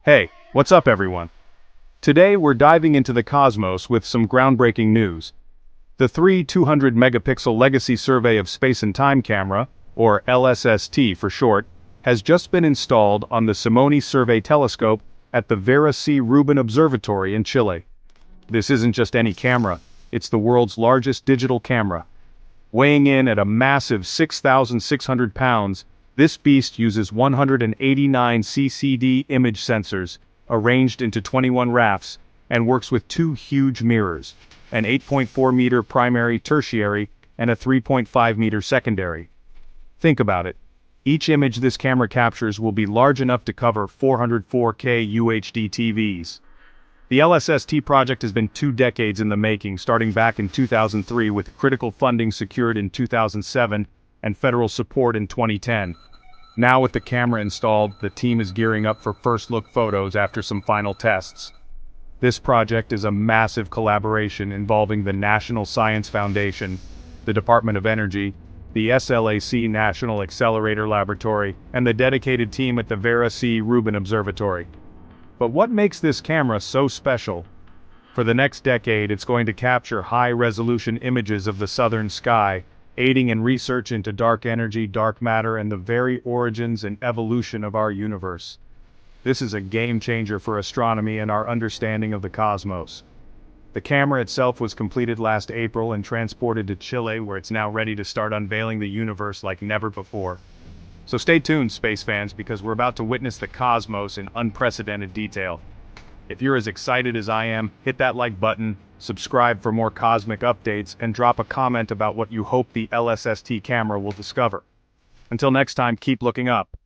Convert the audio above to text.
Hey, what's up everyone? Today we're diving into the cosmos with some groundbreaking news. The three 200-megapixel Legacy Survey of Space and Time camera, or LSST for short, has just been installed on the Simone Survey Telescope at the Vera C. Rubin Observatory in Chile. This isn't just any camera, it's the world's largest digital camera. Weighing in at a massive 6,600 pounds, this beast uses 189 CCD image sensors, arranged into 21 rafts, and works with two huge mirrors, an 8.4-meter primary tertiary and a 3.5-meter secondary. Think about it. Each image this camera captures will be large enough to cover 404K UHD TVs. The LSST project has been 2 decades in the making, starting back in 2003 with critical funding secured in 2007 and federal support in 2010. Now with the camera installed, the team is gearing up for first-look photos after some final tests. This project is a massive collaboration involving the National Science Foundation, the Department of Energy, the SLAC National Accelerator Laboratory, and the dedicated team at the Vera C. Rubin Observatory. But what makes this camera so special? For the next decade, it's going to capture high-resolution images of the southern sky, aiding in research into dark energy, dark matter, and the very origins and evolution of our universe. This is a game-changer for astronomy and our understanding of the cosmos. The camera itself was completed last April and transported to Chile, where it's now ready to start unveiling the universe like never before. So stay tuned, space fans, because we're about to witness the cosmos in unprecedented detail. If you're as excited as I am, hit that like button, subscribe for more cosmic updates, and drop a comment about what you hope the LSST camera will discover. Until next time, keep looking up.